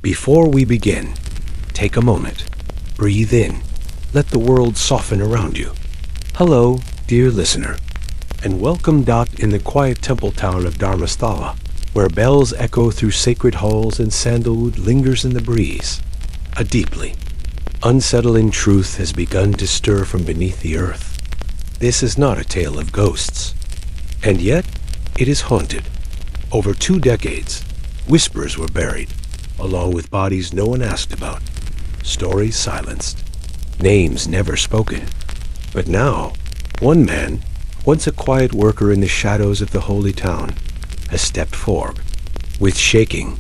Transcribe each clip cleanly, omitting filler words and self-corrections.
Before we begin, take a moment, breathe in, let the world soften around you. Hello, dear listener, and welcome in the quiet temple town of Dharmasthala, where bells echo through sacred halls and sandalwood lingers in the breeze. A deeply unsettling truth has begun to stir from beneath the earth. This is not a tale of ghosts, and yet it is haunted. Over 2 decades, whispers were buried, along with bodies no one asked about, stories silenced, names never spoken. But now, one man, once a quiet worker in the shadows of the holy town, has stepped forward. With shaking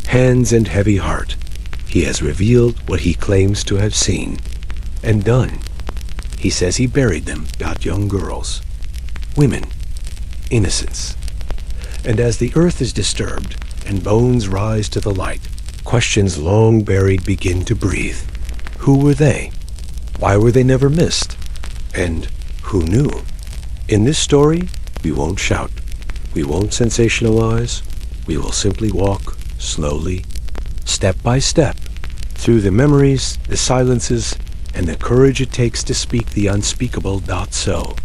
hands and heavy heart, he has revealed what he claims to have seen and done. He says he buried them, young girls, women, innocence. And as the earth is disturbed and bones rise to the light, questions long buried begin to breathe. Who were they? Why were they never missed? And who knew? In this story, we won't shout. We won't sensationalize. We will simply walk slowly, step by step, through the memories, the silences, and the courage it takes to speak the unspeakable. So,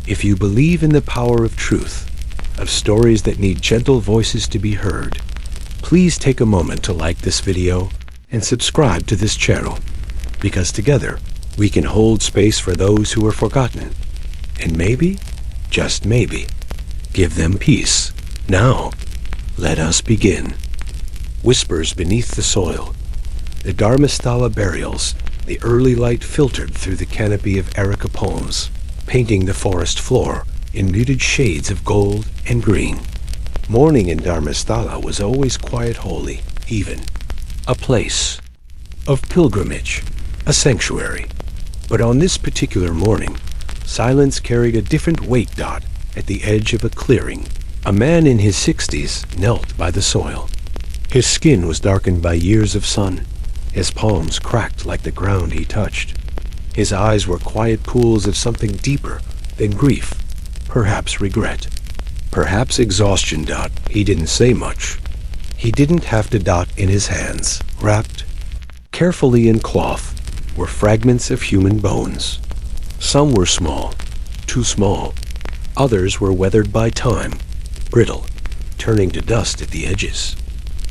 if you believe in the power of truth, of stories that need gentle voices to be heard, please take a moment to like this video and subscribe to this channel, because together we can hold space for those who are forgotten, and maybe, just maybe, give them peace. Now, let us begin. Whispers beneath the soil. The Dharmasthala Burials, the early light filtered through the canopy of erica palms, painting the forest floor in muted shades of gold and green. Morning in Dharmasthala was always quiet, holy, even. A place of pilgrimage, a sanctuary. But on this particular morning, silence carried a different weight. At the edge of a clearing, a man in his 60s knelt by the soil. His skin was darkened by years of sun. His palms cracked like the ground he touched. His eyes were quiet pools of something deeper than grief, perhaps regret, perhaps exhaustion. He didn't say much. He didn't have to. In his hands, wrapped carefully in cloth, were fragments of human bones. Some were small, too small. Others were weathered by time, brittle, turning to dust at the edges.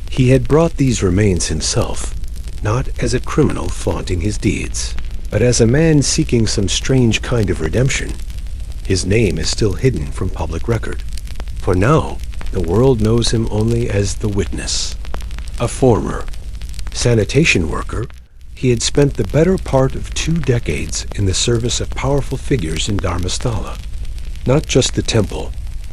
He had brought these remains himself, not as a criminal flaunting his deeds, but as a man seeking some strange kind of redemption. His name is still hidden from public record. For now, the world knows him only as the Witness. A former sanitation worker, he had spent the better part of 2 decades in the service of powerful figures in Dharmasthala. Not just the temple,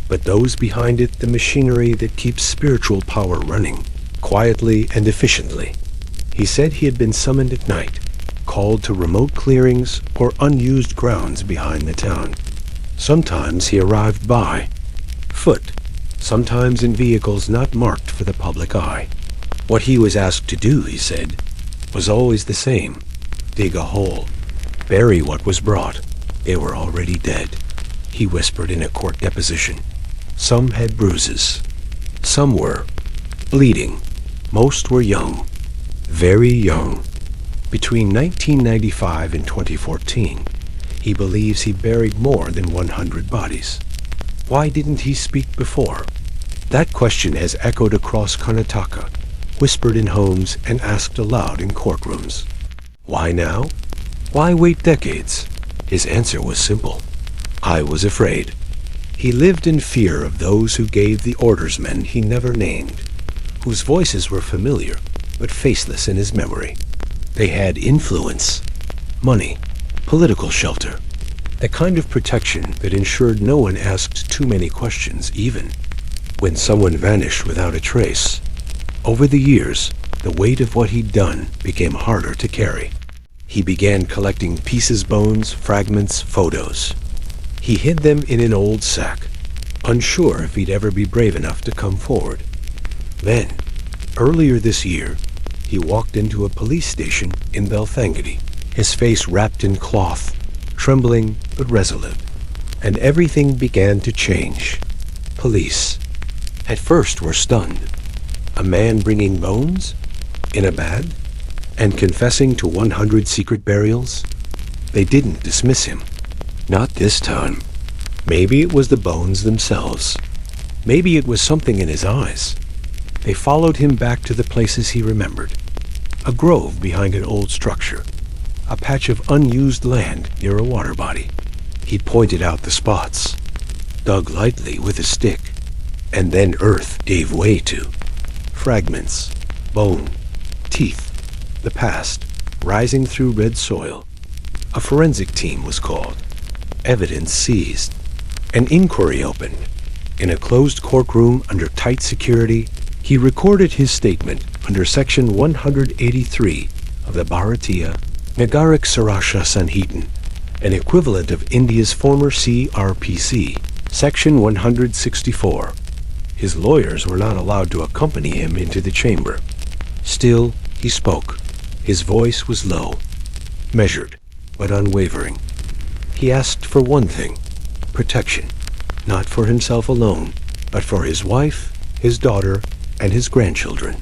but those behind it, the machinery that keeps spiritual power running, quietly and efficiently. He said he had been summoned at night, called to remote clearings or unused grounds behind the town. Sometimes he arrived by foot, sometimes in vehicles not marked for the public eye. What he was asked to do, he said, was always the same: dig a hole, bury what was brought. They were already dead, he whispered in a court deposition. Some had bruises. Some were bleeding. Most were young, very young. Between 1995 and 2014, he believes he buried more than 100 bodies. Why didn't he speak before? That question has echoed across Karnataka, whispered in homes and asked aloud in courtrooms. Why now? Why wait decades? His answer was simple. I was afraid. He lived in fear of those who gave the orders, men he never named, whose voices were familiar but faceless in his memory. They had influence, money, political shelter, the kind of protection that ensured no one asked too many questions, even when someone vanished without a trace. Over the years, the weight of what he'd done became harder to carry. He began collecting pieces, bones, fragments, photos. He hid them in an old sack, unsure if he'd ever be brave enough to come forward. Then, earlier this year, he walked into a police station in Belthangadi, his face wrapped in cloth, trembling but resolute. And everything began to change. Police, at first, were stunned. A man bringing bones? In a bad? And confessing to 100 secret burials? They didn't dismiss him. Not this time. Maybe it was the bones themselves. Maybe it was something in his eyes. They followed him back to the places he remembered. A grove behind an old structure. A patch of unused land near a water body. He pointed out the spots, dug lightly with a stick, and then earth gave way to fragments, bone, teeth, the past, rising through red soil. A forensic team was called. Evidence seized. An inquiry opened. In a closed courtroom under tight security, he recorded his statement under Section 183 of the Bharatiya Nagarik Sarasha Sanhitan, an equivalent of India's former CRPC, Section 164. His lawyers were not allowed to accompany him into the chamber. Still, he spoke. His voice was low, measured, but unwavering. He asked for one thing, protection, not for himself alone, but for his wife, his daughter, and his grandchildren.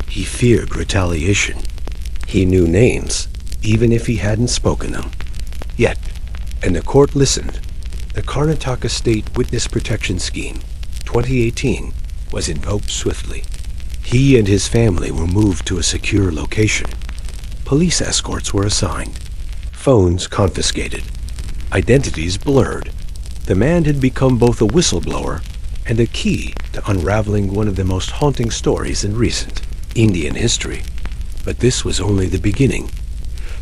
He feared retaliation. He knew names, even if he hadn't spoken them. Yet, and the court listened, the Karnataka State Witness Protection Scheme, 2018, was invoked swiftly. He and his family were moved to a secure location. Police escorts were assigned. Phones confiscated. Identities blurred. The man had become both a whistleblower and a key to unraveling one of the most haunting stories in recent Indian history. But this was only the beginning.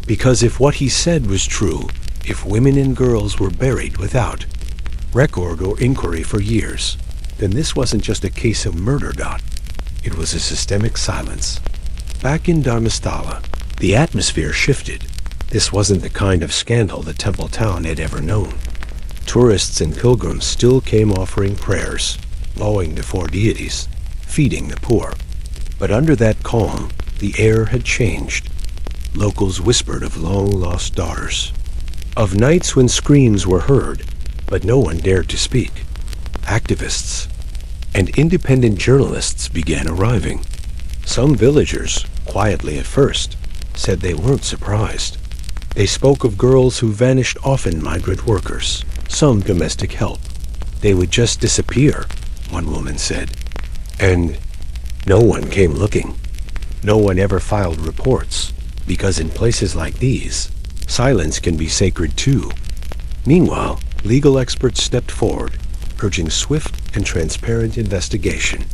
Because if what he said was true, if women and girls were buried without record or inquiry for years, then this wasn't just a case of murder, Dot. It was a systemic silence. Back in Dharmasthala, the atmosphere shifted. This wasn't the kind of scandal the temple town had ever known. Tourists and pilgrims still came offering prayers, bowing before deities, feeding the poor. But under that calm, the air had changed. Locals whispered of long-lost daughters, of nights when screams were heard, but no one dared to speak. Activists and independent journalists began arriving. Some villagers, quietly at first, said they weren't surprised. They spoke of girls who vanished, often migrant workers, some domestic help. They would just disappear, one woman said. And no one came looking. No one ever filed reports, because in places like these, silence can be sacred too. Meanwhile, legal experts stepped forward, urging swift and transparent investigation.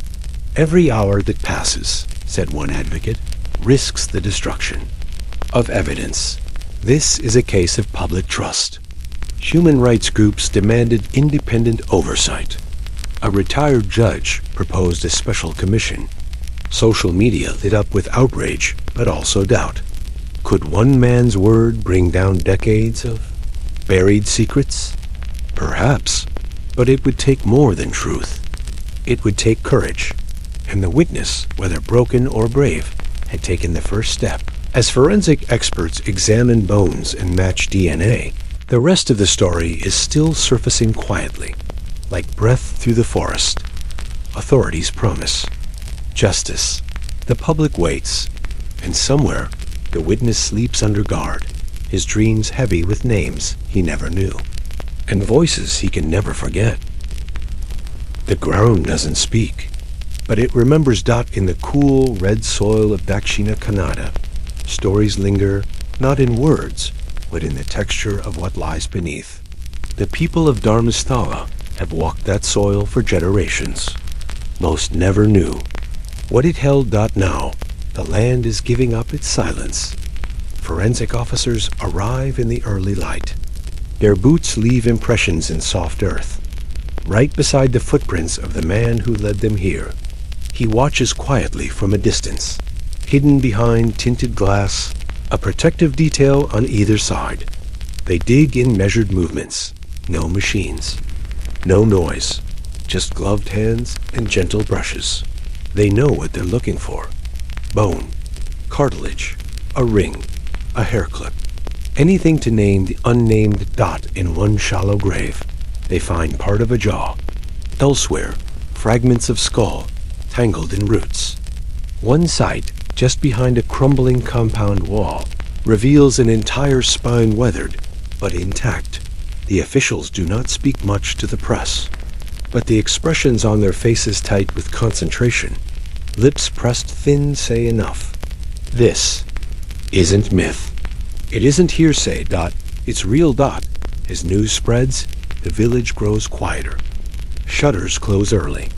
Every hour that passes, said one advocate, risks the destruction of evidence. This is a case of public trust. Human rights groups demanded independent oversight. A retired judge proposed a special commission. Social media lit up with outrage, but also doubt. Could one man's word bring down decades of buried secrets? Perhaps, but it would take more than truth. It would take courage, and the witness, whether broken or brave, had taken the first step. As forensic experts examine bones and match DNA, the rest of the story is still surfacing quietly, like breath through the forest. Authorities promise justice. The public waits, and somewhere, the witness sleeps under guard, his dreams heavy with names he never knew, and voices he can never forget. The ground doesn't speak, but it remembers Dot in the cool, red soil of Dakshina Kannada. Stories linger, not in words, but in the texture of what lies beneath. The people of Dharmasthala have walked that soil for generations. Most never knew what it held. Now, the land is giving up its silence. Forensic officers arrive in the early light. Their boots leave impressions in soft earth, right beside the footprints of the man who led them here. He watches quietly from a distance, hidden behind tinted glass, a protective detail on either side. They dig in measured movements, no machines, no noise, just gloved hands and gentle brushes. They know what they're looking for. Bone, cartilage, a ring, a hair clip. Anything to name the unnamed Dot in one shallow grave. They find part of a jaw. Elsewhere, fragments of skull, tangled in roots. One site, just behind a crumbling compound wall, reveals an entire spine weathered, but intact. The officials do not speak much to the press, but the expressions on their faces tight with concentration, lips pressed thin, say enough. This isn't myth. It isn't hearsay. It's real. As news spreads, the village grows quieter. Shutters close early.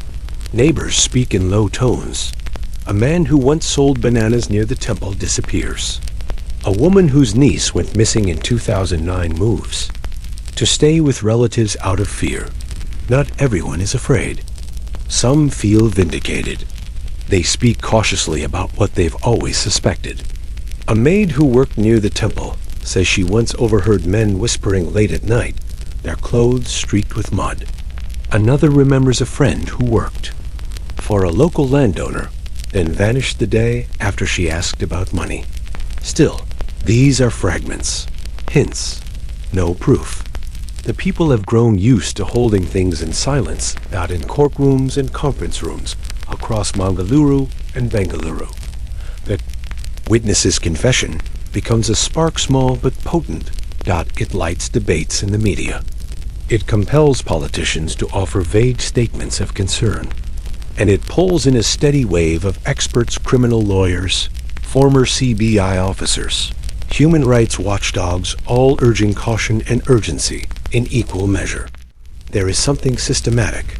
Neighbors speak in low tones. A man who once sold bananas near the temple disappears. A woman whose niece went missing in 2009 moves to stay with relatives out of fear. Not everyone is afraid. Some feel vindicated. They speak cautiously about what they've always suspected. A maid who worked near the temple says she once overheard men whispering late at night, their clothes streaked with mud. Another remembers a friend who worked for a local landowner, then vanished the day after she asked about money. Still, these are fragments, hints, no proof. The people have grown used to holding things in silence, out in courtrooms and conference rooms across Mangaluru and Bengaluru. The witness's confession becomes a spark, small but potent. It lights debates in the media. It compels politicians to offer vague statements of concern. And it pulls in a steady wave of experts, criminal lawyers, former CBI officers, human rights watchdogs, all urging caution and urgency in equal measure. There is something systematic.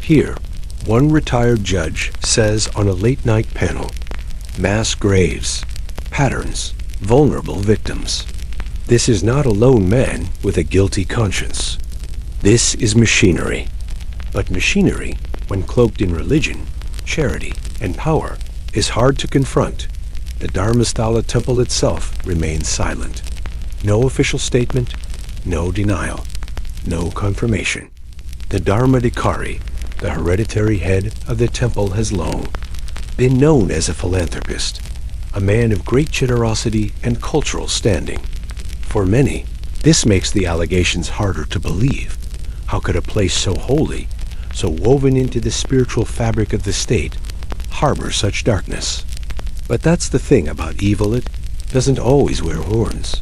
Here, one retired judge says on a late-night panel, mass graves, patterns, vulnerable victims. This is not a lone man with a guilty conscience. This is machinery. But machinery, when cloaked in religion, charity, and power, is hard to confront. The Dharmasthala temple itself remains silent. No official statement, no denial, no confirmation. The Dharmadhikari, the hereditary head of the temple, has long been known as a philanthropist, a man of great generosity and cultural standing. For many, this makes the allegations harder to believe. How could a place so holy, so woven into the spiritual fabric of the state, harbor such darkness? But that's the thing about evil, it doesn't always wear horns.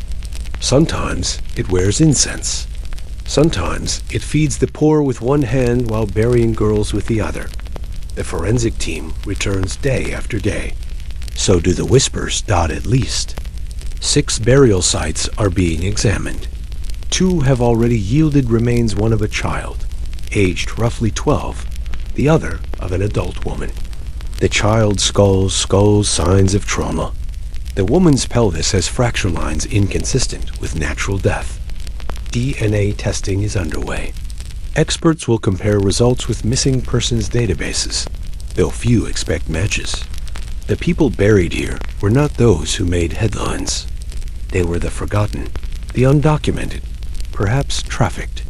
Sometimes it wears incense. Sometimes it feeds the poor with one hand while burying girls with the other. The forensic team returns day after day. So do the whispers. At least 6 burial sites are being examined. 2 have already yielded remains, one of a child, aged roughly 12, the other of an adult woman. The child's skull, signs of trauma. The woman's pelvis has fracture lines inconsistent with natural death. DNA testing is underway. Experts will compare results with missing persons databases, though few expect matches. The people buried here were not those who made headlines. They were the forgotten, the undocumented, perhaps trafficked,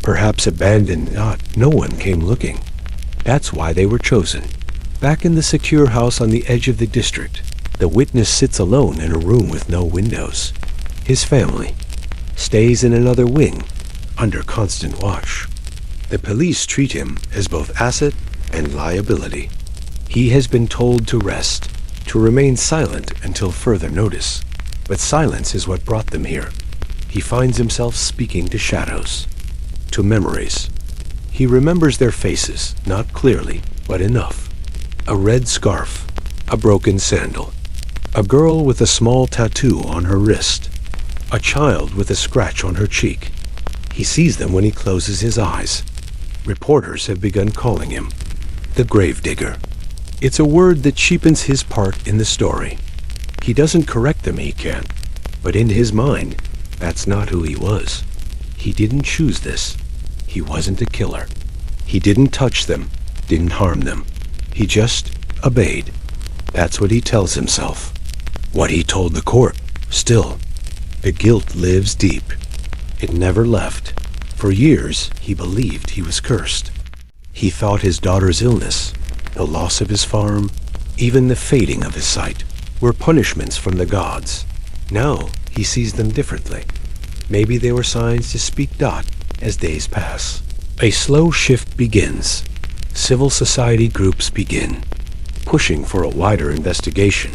perhaps abandoned. No one came looking. That's why they were chosen. Back in the secure house on the edge of the district, the witness sits alone in a room with no windows. His family stays in another wing, under constant watch. The police treat him as both asset and liability. He has been told to rest, to remain silent until further notice. But silence is what brought them here. He finds himself speaking to shadows, to memories. He remembers their faces, not clearly, but enough. A red scarf, a broken sandal, a girl with a small tattoo on her wrist, a child with a scratch on her cheek. He sees them when he closes his eyes. Reporters have begun calling him the gravedigger. It's a word that cheapens his part in the story. He doesn't correct them, he can't. But in his mind, that's not who he was. He didn't choose this. He wasn't a killer. He didn't touch them, didn't harm them. He just obeyed. That's what he tells himself. What he told the court. Still, the guilt lives deep. It never left. For years, he believed he was cursed. He thought his daughter's illness, the loss of his farm, even the fading of his sight, were punishments from the gods. Now, he sees them differently. Maybe they were signs to speak. As days pass, a slow shift begins. Civil society groups begin. pushing for a wider investigation.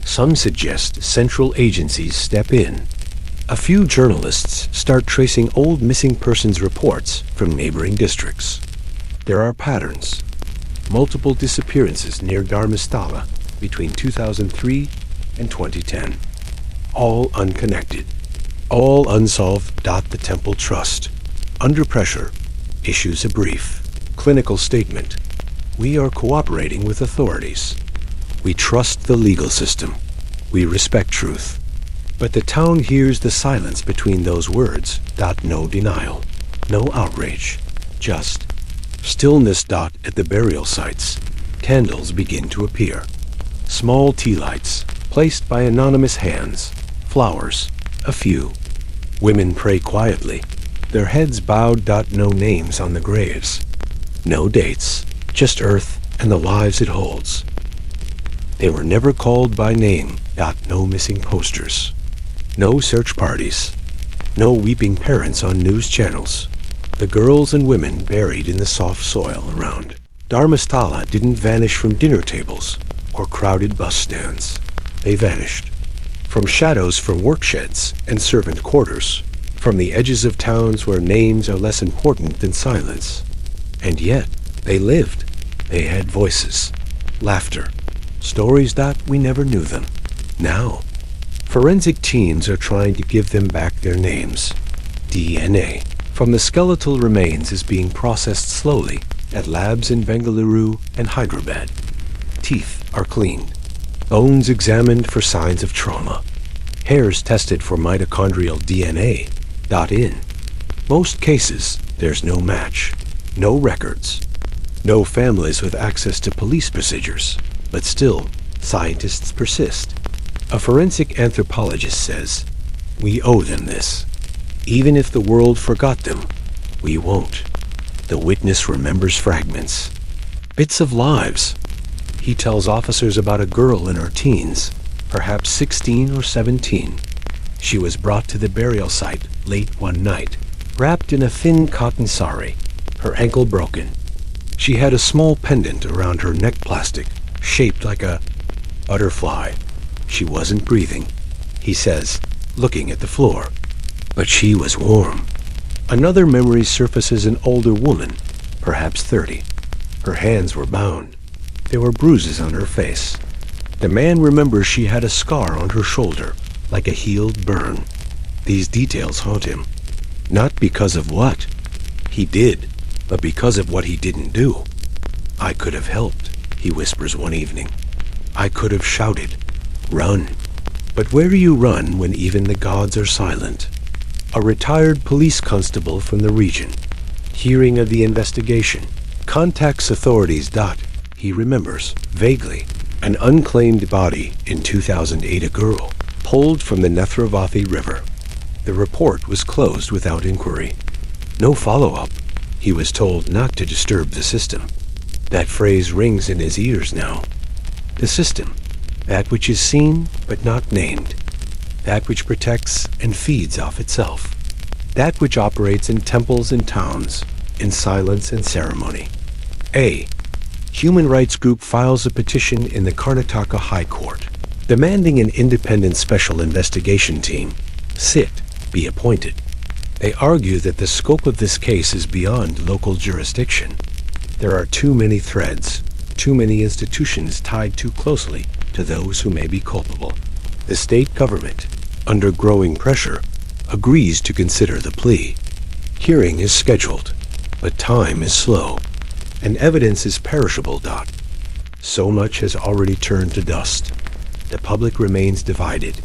Some suggest central agencies step in. A few journalists start tracing old missing persons reports from neighboring districts. There are patterns. Multiple disappearances near Dharmasthala between 2003 and 2010. All unconnected. All unsolved. The temple trust. Under pressure, issues a brief, clinical statement. We are cooperating with authorities. We trust the legal system. We respect truth. But the town hears the silence between those words. No denial. No outrage. Just stillness. At the burial sites, candles begin to appear. Small tea lights, placed by anonymous hands. Flowers, a few. Women pray quietly, their heads bowed. No names on the graves. No dates, just earth and the lives it holds. They were never called by name. No missing posters. No search parties. No weeping parents on news channels. The girls and women buried in the soft soil around. Dharmasthala didn't vanish from dinner tables or crowded bus stands. They vanished. From shadows from work sheds and servant quarters. From the edges of towns where names are less important than silence. And yet, they lived. They had voices. Laughter. Stories that we never knew them. Now, forensic teams are trying to give them back their names. DNA from the skeletal remains is being processed slowly at labs in Bengaluru and Hyderabad. Teeth are cleaned. Bones examined for signs of trauma. Hairs tested for mitochondrial DNA. In most cases, there's no match, no records, no families with access to police procedures. But still, scientists persist. A forensic anthropologist says, we owe them this. Even if the world forgot them, we won't. The witness remembers fragments, bits of lives. He tells officers about a girl in her teens, perhaps 16 or 17. She was brought to the burial site late one night, wrapped in a thin cotton sari, her ankle broken. She had a small pendant around her neck, plastic, shaped like a butterfly. She wasn't breathing, he says, looking at the floor. But she was warm. Another memory surfaces: an older woman, perhaps 30. Her hands were bound. There were bruises on her face. The man remembers she had a scar on her shoulder, like a healed burn. These details haunt him. Not because of what he did, but because of what he didn't do. I could have helped, he whispers one evening. I could have shouted, run. But where do you run when even the gods are silent? A retired police constable from the region, hearing of the investigation, contacts authorities. He remembers, vaguely, an unclaimed body in 2008, a girl, pulled from the Nethravathi River. The report was closed without inquiry. No follow-up. He was told not to disturb the system. That phrase rings in his ears now. The system, that which is seen but not named, that which protects and feeds off itself, that which operates in temples and towns, in silence and ceremony. A human rights group files a petition in the Karnataka High Court, demanding an independent special investigation team, SIT, be appointed. They argue that the scope of this case is beyond local jurisdiction. There are too many threads, too many institutions tied too closely to those who may be culpable. The state government, under growing pressure, agrees to consider the plea. Hearing is scheduled, but time is slow, and evidence is perishable. So much has already turned to dust. The public remains divided.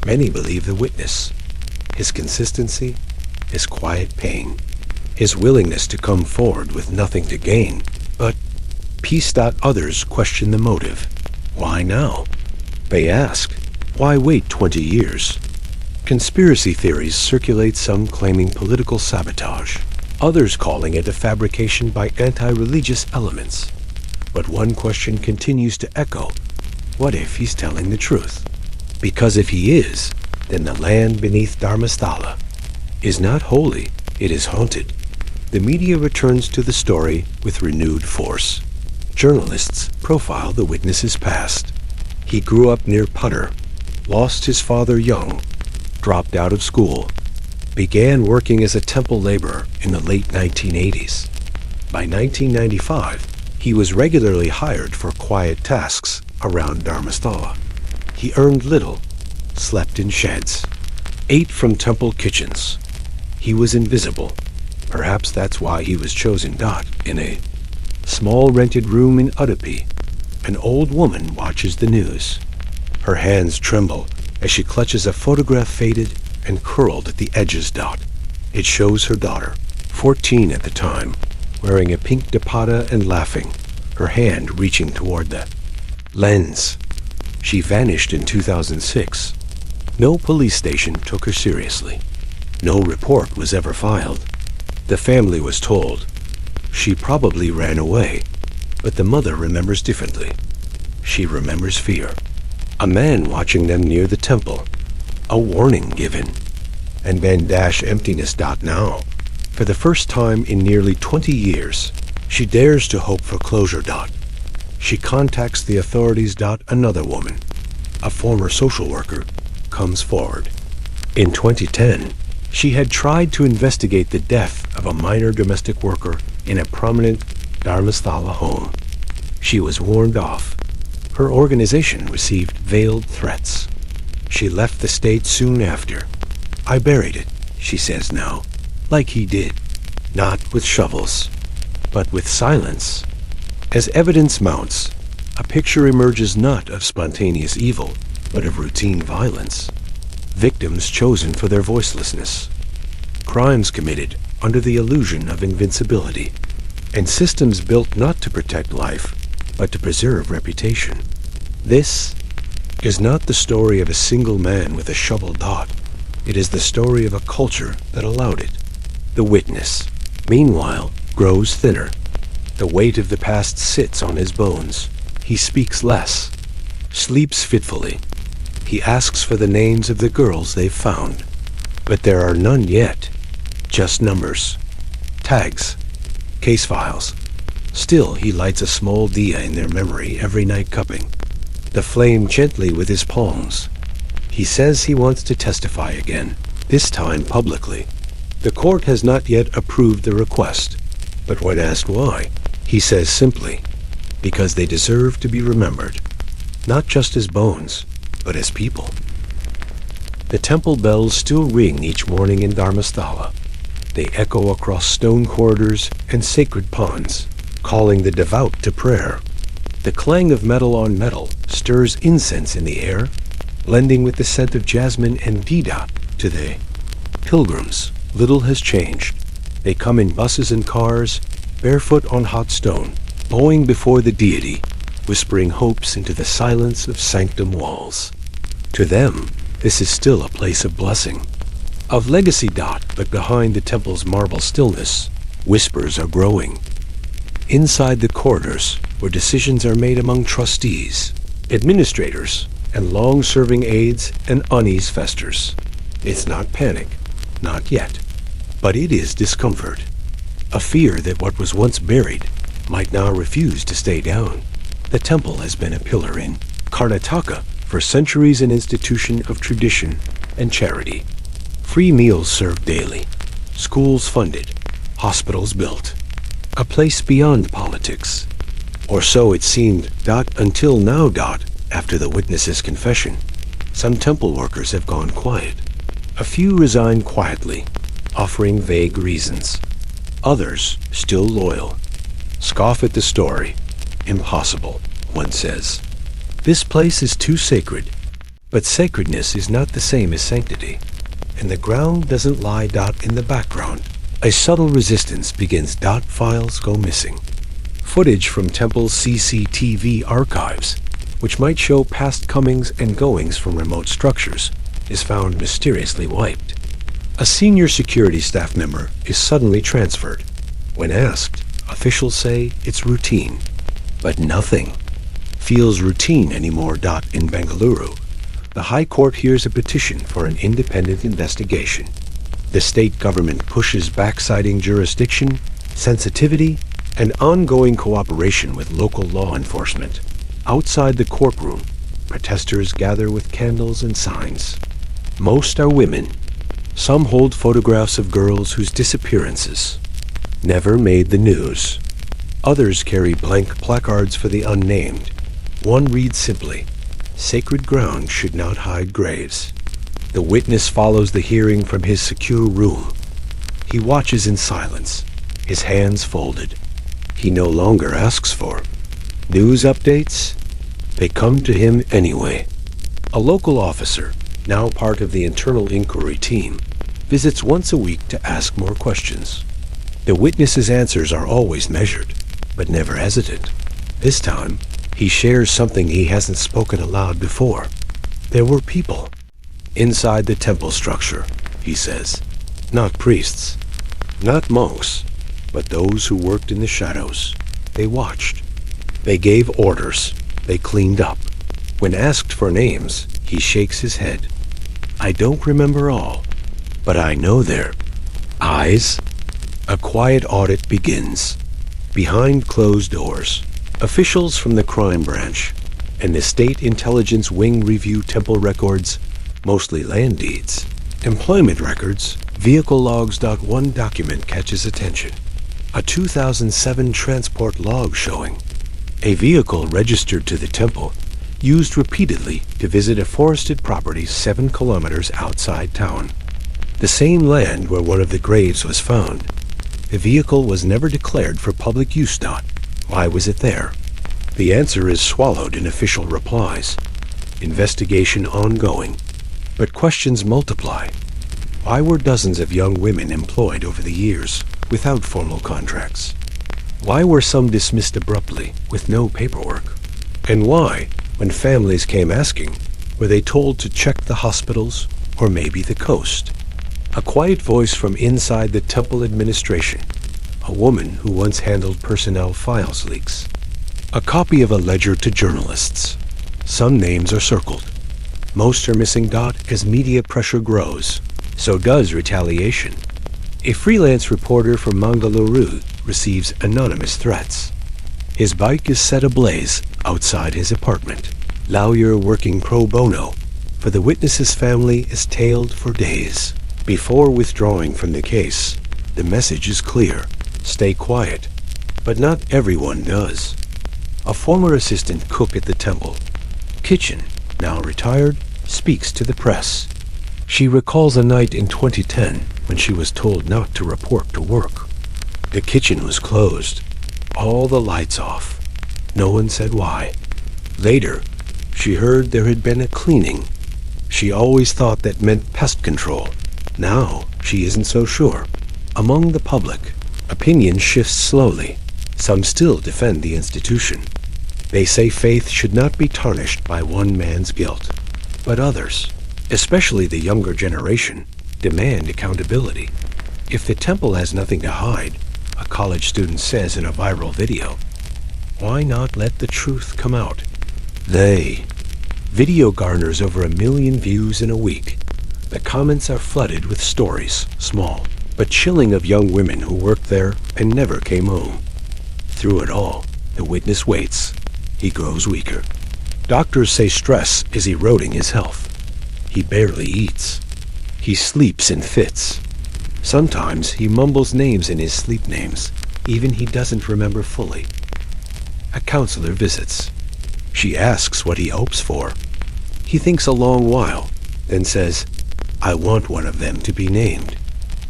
Many believe the witness, his consistency, his quiet pain, his willingness to come forward with nothing to gain. But peace. Others question the motive. Why now? They ask, why wait 20 years? Conspiracy theories circulate, some claiming political sabotage, others calling it a fabrication by anti-religious elements. But one question continues to echo. What if he's telling the truth? Because if he is, then the land beneath Dharmasthala is not holy, it is haunted. The media returns to the story with renewed force. Journalists profile the witness's past. He grew up near Putter, lost his father young, dropped out of school, began working as a temple laborer in the late 1980s. By 1995, he was regularly hired for quiet tasks around Dharmasthala. He earned little, slept in sheds, ate from temple kitchens. He was invisible. Perhaps that's why he was chosen. In a small rented room in Udupi, an old woman watches the news. Her hands tremble as she clutches a photograph faded and curled at the edges. It shows her daughter, 14 at the time, wearing a pink dupatta and laughing, her hand reaching toward the lens. She vanished in 2006. No police station took her seriously. No report was ever filed. The family was told she probably ran away, but the mother remembers differently. She remembers fear. A man watching them near the temple. A warning given. And then emptiness. Now, for the first time in nearly 20 years, she dares to hope for closure. She contacts the authorities. Another woman, a former social worker, comes forward. In 2010, she had tried to investigate the death of a minor domestic worker in a prominent Dharmasthala home. She was warned off. Her organization received veiled threats. She left the state soon after. I buried it, she says now, like he did. Not with shovels, but with silence. As evidence mounts, a picture emerges not of spontaneous evil, but of routine violence. Victims chosen for their voicelessness. Crimes committed under the illusion of invincibility. And systems built not to protect life, but to preserve reputation. This is not the story of a single man with a shovel. It is the story of a culture that allowed it. The witness, meanwhile, grows thinner. The weight of the past sits on his bones. He speaks less, sleeps fitfully. He asks for the names of the girls they've found. But there are none yet. Just numbers, tags, case files. Still, he lights a small diya in their memory every night, cupping the flame gently with his palms. He says he wants to testify again, this time publicly. The court has not yet approved the request, but when asked why, he says simply, because they deserve to be remembered, not just as bones, but as people. The temple bells still ring each morning in Dharmasthala. They echo across stone corridors and sacred ponds, calling the devout to prayer. The clang of metal on metal stirs incense in the air, blending with the scent of jasmine and dida. To the pilgrims, little has changed. They come in buses and cars, barefoot on hot stone, bowing before the deity, whispering hopes into the silence of sanctum walls. To them, this is still a place of blessing, of legacy. But behind the temple's marble stillness, whispers are growing. Inside the corridors, where decisions are made among trustees, administrators, and long-serving aides, and unease festers. It's not panic, not yet, but it is discomfort. A fear that what was once buried might now refuse to stay down. The temple has been a pillar in Karnataka for centuries, an institution of tradition and charity. Free meals served daily, schools funded, hospitals built. A place beyond politics. Or so it seemed. Until now. After the witness's confession, some temple workers have gone quiet. A few resign quietly, offering vague reasons. Others, still loyal, scoff at the story. Impossible, one says. This place is too sacred. But sacredness is not the same as sanctity. And the ground doesn't lie. In the background, a subtle resistance begins. Files go missing. Footage from temple's CCTV archives, which might show past comings and goings from remote structures, is found mysteriously wiped. A senior security staff member is suddenly transferred. When asked, officials say it's routine. But nothing feels routine anymore. In Bengaluru, the High Court hears a petition for an independent investigation. The state government pushes back, citing jurisdiction, sensitivity, and ongoing cooperation with local law enforcement. Outside the courtroom, protesters gather with candles and signs. Most are women. Some hold photographs of girls whose disappearances never made the news. Others carry blank placards for the unnamed. One reads simply, "Sacred ground should not hide graves." The witness follows the hearing from his secure room. He watches in silence, his hands folded. He no longer asks for news updates. They come to him anyway. A local officer, now part of the internal inquiry team, visits once a week to ask more questions. The witness's answers are always measured, but never hesitant. This time, he shares something he hasn't spoken aloud before. There were people inside the temple structure, he says. Not priests, not monks, but those who worked in the shadows. They watched. They gave orders. They cleaned up. When asked for names, he shakes his head. I don't remember all, but I know their eyes. A quiet audit begins. Behind closed doors, officials from the crime branch and the State Intelligence Wing review temple records, mostly land deeds, employment records, vehicle logs. One document catches attention. A 2007 transport log showing a vehicle registered to the temple, used repeatedly to visit a forested property 7 kilometers outside town. The same land where one of the graves was found. The vehicle was never declared for public use. Why was it there? The answer is swallowed in official replies. Investigation ongoing. But questions multiply. Why were dozens of young women employed over the years without formal contracts? Why were some dismissed abruptly with no paperwork? And why, when families came asking, were they told to check the hospitals or maybe the coast? A quiet voice from inside the temple administration. A woman who once handled personnel files leaks. A copy of a ledger to journalists. Some names are circled. Most are missing. As media pressure grows, so does retaliation. A freelance reporter from Mangaluru receives anonymous threats. His bike is set ablaze outside his apartment. Lawyer working pro bono for the witness's family is tailed for days. Before withdrawing from the case, the message is clear. Stay quiet. But not everyone does. A former assistant cook at the temple kitchen, now retired, speaks to the press. She recalls a night in 2010 when she was told not to report to work. The kitchen was closed, all the lights off. No one said why. Later, she heard there had been a cleaning. She always thought that meant pest control. Now, she isn't so sure. Among the public, opinion shifts slowly. Some still defend the institution. They say faith should not be tarnished by one man's guilt. But others, especially the younger generation, demand accountability. If the temple has nothing to hide, a college student says in a viral video, why not let the truth come out? Video garners over 1 million views in a week. The comments are flooded with stories, small but chilling, of young women who worked there and never came home. Through it all, the witness waits. He grows weaker. Doctors say stress is eroding his health. He barely eats. He sleeps in fits. Sometimes he mumbles names in his sleep names, even he doesn't remember fully. A counselor visits. She asks what he hopes for. He thinks a long while, then says, I want one of them to be named.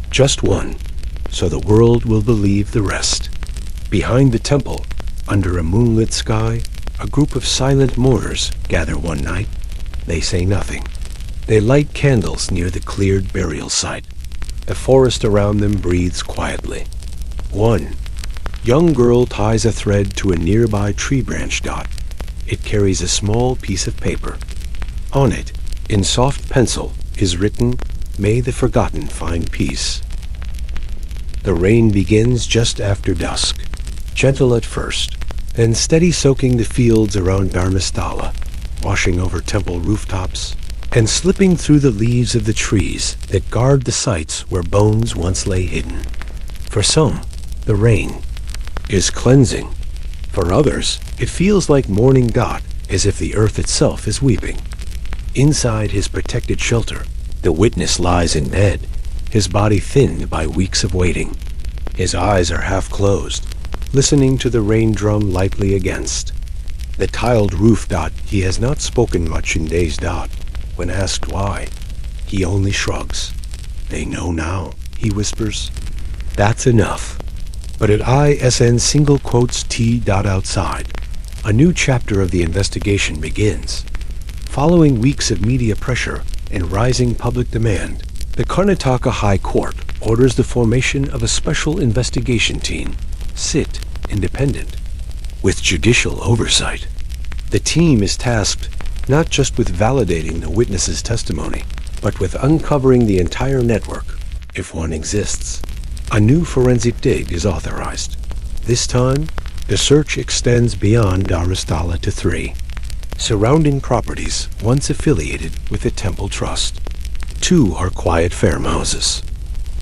Just one, so the world will believe the rest. Behind the temple, under a moonlit sky, a group of silent mourners gather one night. They say nothing. They light candles near the cleared burial site. The forest around them breathes quietly. One young girl ties a thread to a nearby tree branch. It carries a small piece of paper. On it, in soft pencil, is written, May the forgotten find peace. The rain begins just after dusk, gentle at first, then steady, soaking the fields around Dharmasthala, washing over temple rooftops, and slipping through the leaves of the trees that guard the sites where bones once lay hidden. For some, the rain is cleansing. For others, it feels like mourning Dot, as if the earth itself is weeping. Inside his protected shelter, the witness lies in bed, his body thinned by weeks of waiting. His eyes are half closed, listening to the rain drum lightly against the tiled roof. He has not spoken much in days. When asked why, he only shrugs. They know now, he whispers. That's enough. But at ISN single quotes T. outside, a new chapter of the investigation begins. Following weeks of media pressure and rising public demand, the Karnataka High Court orders the formation of a special investigation team, SIT, independent, with judicial oversight. The team is tasked not just with validating the witness's testimony, but with uncovering the entire network, if one exists. A new forensic dig is authorized. This time, the search extends beyond Dharmasthala to 3 surrounding properties once affiliated with the Temple Trust. 2 are quiet farmhouses.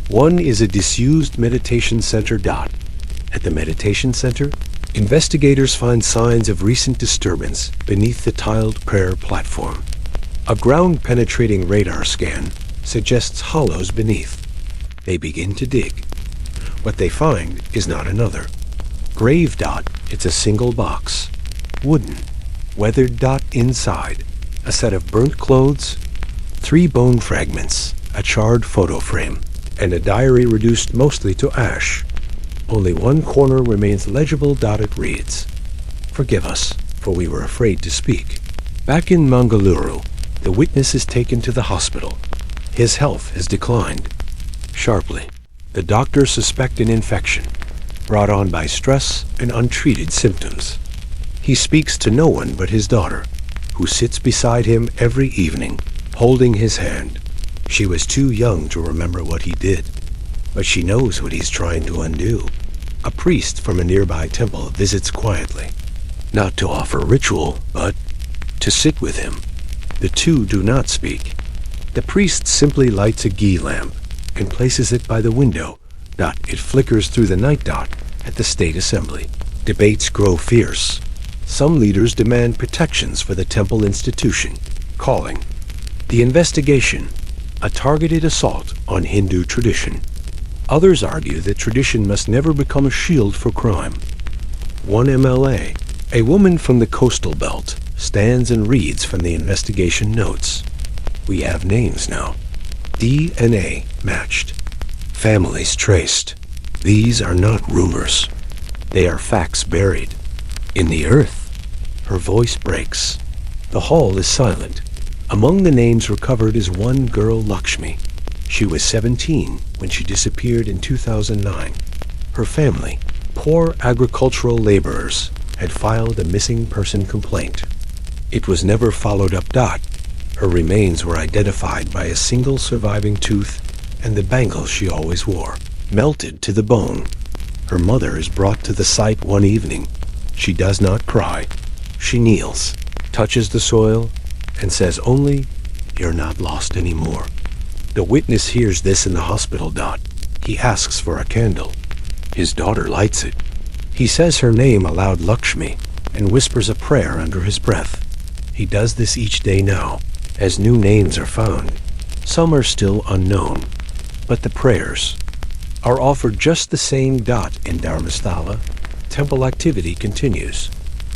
1 is a disused meditation center. At the meditation center, investigators find signs of recent disturbance beneath the tiled prayer platform. A ground-penetrating radar scan suggests hollows beneath. They begin to dig. What they find is not another grave. It's a single box, wooden, weathered. Inside, a set of burnt clothes, 3 bone fragments, a charred photo frame, and a diary reduced mostly to ash. Only one corner remains legible. It reads, "Forgive us, for we were afraid to speak." Back in Mangaluru, the witness is taken to the hospital. His health has declined sharply. The doctors suspect an infection brought on by stress and untreated symptoms. He speaks to no one but his daughter, who sits beside him every evening, holding his hand. She was too young to remember what he did, but she knows what he's trying to undo. A priest from a nearby temple visits quietly, not to offer ritual, but to sit with him. The two do not speak. The priest simply lights a ghee lamp and places it by the window. It flickers through the night. At the state assembly, debates grow fierce. Some leaders demand protections for the temple institution, calling the investigation a targeted assault on Hindu tradition. Others argue that tradition must never become a shield for crime. One MLA, a woman from the coastal belt, stands and reads from the investigation notes. We have names now. DNA matched. Families traced. These are not rumors. They are facts buried in the earth. Her voice breaks. The hall is silent. Among the names recovered is one girl, Lakshmi. She was 17 when she disappeared in 2009. Her family, poor agricultural laborers, had filed a missing person complaint. It was never followed up. Her remains were identified by a single surviving tooth and the bangle she always wore, melted to the bone. Her mother is brought to the site one evening. She does not cry. She kneels, touches the soil, and says only, "You're not lost anymore." The witness hears this in the hospital. He asks for a candle. His daughter lights it. He says her name aloud, Lakshmi, and whispers a prayer under his breath. He does this each day now, as new names are found. Some are still unknown, but the prayers are offered just the same. In Dharmasthala, temple activity continues,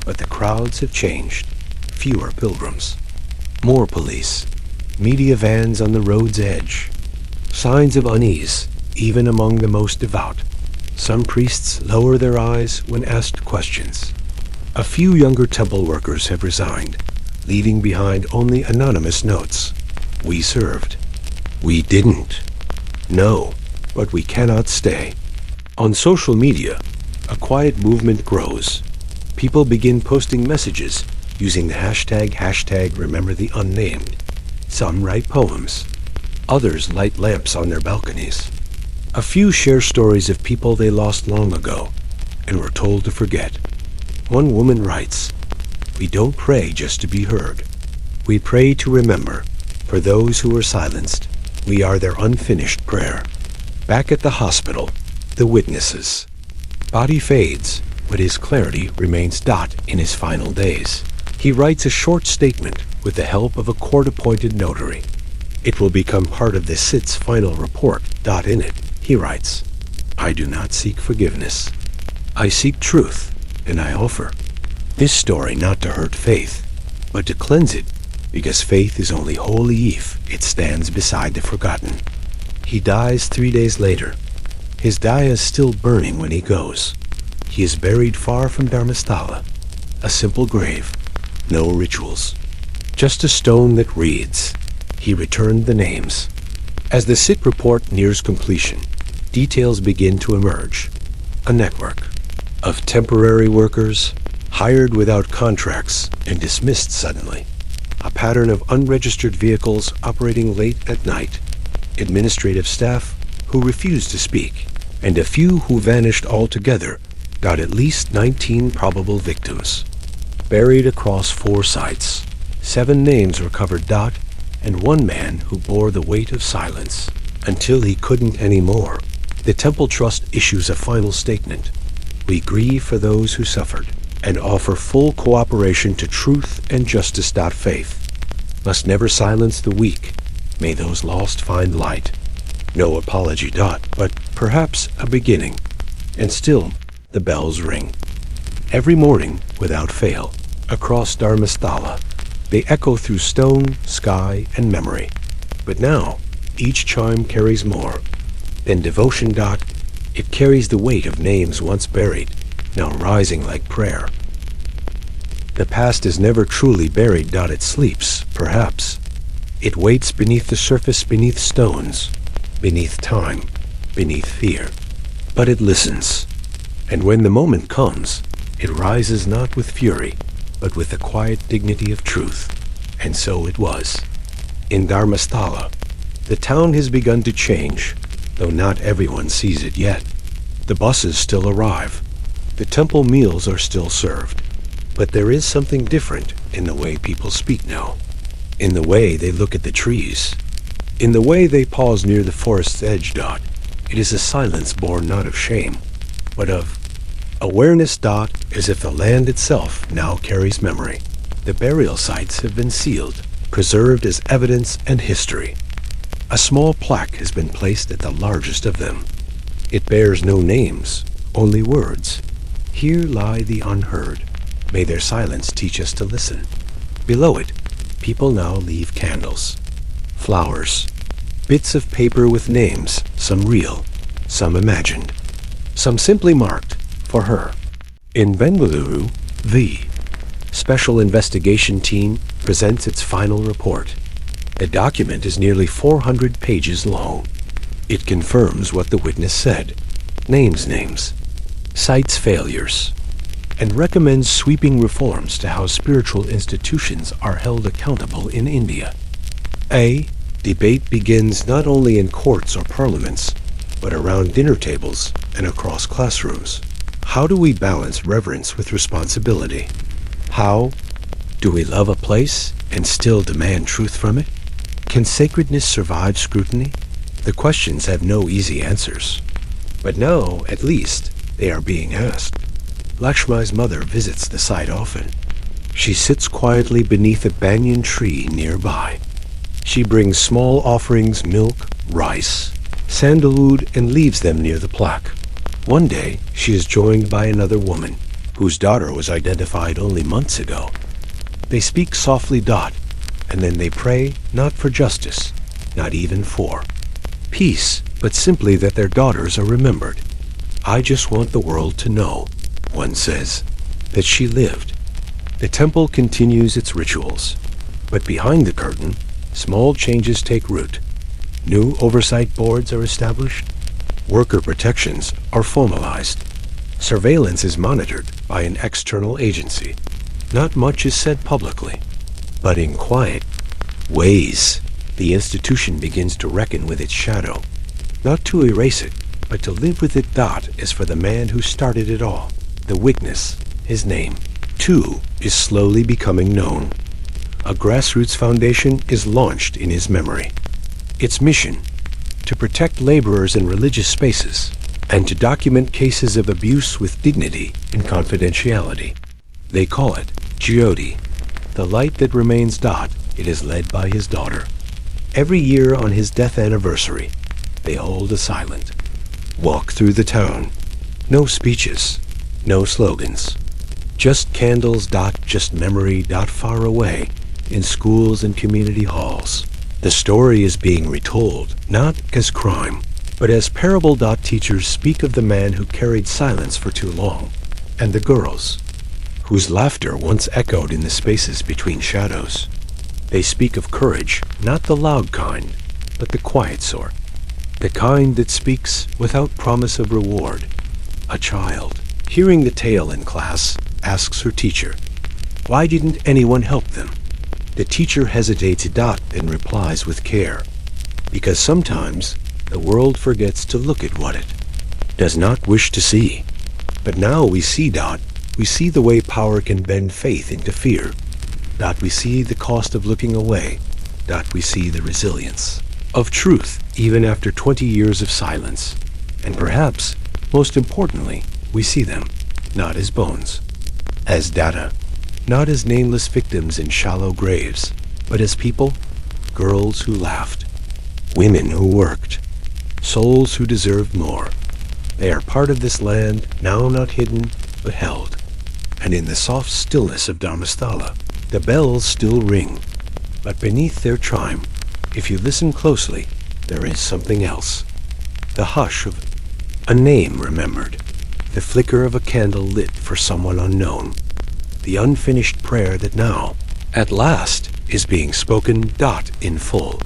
but the crowds have changed. Fewer pilgrims, more police, media vans on the road's edge. Signs of unease, even among the most devout. Some priests lower their eyes when asked questions. A few younger temple workers have resigned, leaving behind only anonymous notes. We served. We didn't. No, but we cannot stay. On social media, a quiet movement grows. People begin posting messages using the hashtag remember the unnamed. Some write poems. Others light lamps on their balconies. A few share stories of people they lost long ago and were told to forget. One woman writes, "We don't pray just to be heard. We pray to remember. For those who were silenced, we are their unfinished prayer." Back at the hospital, the witnesses. Body fades, but his clarity remains Dot in his final days. He writes a short statement with the help of a court-appointed notary. It will become part of the SIT's final report. Dot in it, he writes, "I do not seek forgiveness. I seek truth, and I offer this story not to hurt faith, but to cleanse it, because faith is only holy if it stands beside the forgotten." He dies 3 days later. His daya is still burning when he goes. He is buried far from Dharmasthala. A simple grave, no rituals. Just a stone that reads, "He returned the names." As the SIT report nears completion, details begin to emerge. A network of temporary workers, hired without contracts and dismissed suddenly. A pattern of unregistered vehicles operating late at night. Administrative staff who refused to speak, and a few who vanished altogether. Got at least 19 probable victims. Buried across 4 sites. 7 names were covered. Dot, and 1 man who bore the weight of silence. Until he couldn't anymore, the Temple Trust issues a final statement. "We grieve for those who suffered, and offer full cooperation to truth and justice. Faith must never silence the weak. May those lost find light." No apology. But perhaps a beginning. And still, the bells ring. Every morning, without fail, across Dharmasthala, they echo through stone, sky, and memory. But now, each chime carries more than devotion. It carries the weight of names once buried, now rising like prayer. The past is never truly buried. It sleeps, perhaps. It waits beneath the surface, beneath stones, beneath time, beneath fear. But it listens. And when the moment comes, it rises not with fury, but with the quiet dignity of truth. And so it was. In Dharmasthala, the town has begun to change, though not everyone sees it yet. The buses still arrive. The temple meals are still served. But there is something different in the way people speak now. In the way they look at the trees. In the way they pause near the forest's edge. It is a silence born not of shame, but of awareness. As if the land itself now carries memory. The burial sites have been sealed, preserved as evidence and history. A small plaque has been placed at the largest of them. It bears no names, only words. "Here lie the unheard. May their silence teach us to listen." Below it, people now leave candles, flowers, bits of paper with names, some real, some imagined, some simply marked for her. In Bengaluru, the Special Investigation Team presents its final report. The document is nearly 400 pages long. It confirms what the witness said, names, cites failures, and recommends sweeping reforms to how spiritual institutions are held accountable in India. A debate begins not only in courts or parliaments, but around dinner tables and across classrooms. How do we balance reverence with responsibility? How do we love a place and still demand truth from it? Can sacredness survive scrutiny? The questions have no easy answers. But now, at least, they are being asked. Lakshmi's mother visits the site often. She sits quietly beneath a banyan tree nearby. She brings small offerings, milk, rice, sandalwood, and leaves them near the plaque. One day, she is joined by another woman, whose daughter was identified only months ago. They speak softly, and then they pray not for justice, not even for peace, but simply that their daughters are remembered. "I just want the world to know," one says, "that she lived." The temple continues its rituals, but behind the curtain, small changes take root. New oversight boards are established. Worker protections are formalized. Surveillance is monitored by an external agency. Not much is said publicly, but in quiet ways, the institution begins to reckon with its shadow. Not to erase it, but to live with it. Is for the man who started it all. The witness, his name, too, is slowly becoming known. A grassroots foundation is launched in his memory. Its mission, to protect laborers in religious spaces, and to document cases of abuse with dignity and confidentiality. They call it Jyoti, the light that remains. It is led by his daughter. Every year on his death anniversary, they hold a silent walk through the town. No speeches, no slogans. Just candles. Just memory. Far away in schools and community halls. The story is being retold, not as crime, but as parable. Teachers speak of the man who carried silence for too long, and the girls whose laughter once echoed in the spaces between shadows. They speak of courage, not the loud kind, but the quiet sort, the kind that speaks without promise of reward. A child, hearing the tale in class, asks her teacher, "Why didn't anyone help them?" The teacher hesitates. Then replies with care, "Because sometimes the world forgets to look at what it does not wish to see. But now we see. We see the way power can bend faith into fear. We see the cost of looking away. We see the resilience of truth even after 20 years of silence. And perhaps, most importantly, we see them not as bones, as data, not as nameless victims in shallow graves, but as people, girls who laughed, women who worked, souls who deserved more. They are part of this land, now not hidden, but held. And in the soft stillness of Dharmasthala, the bells still ring. But beneath their chime, if you listen closely, there is something else. The hush of a name remembered, the flicker of a candle lit for someone unknown, the unfinished prayer that now, at last, is being spoken. In full.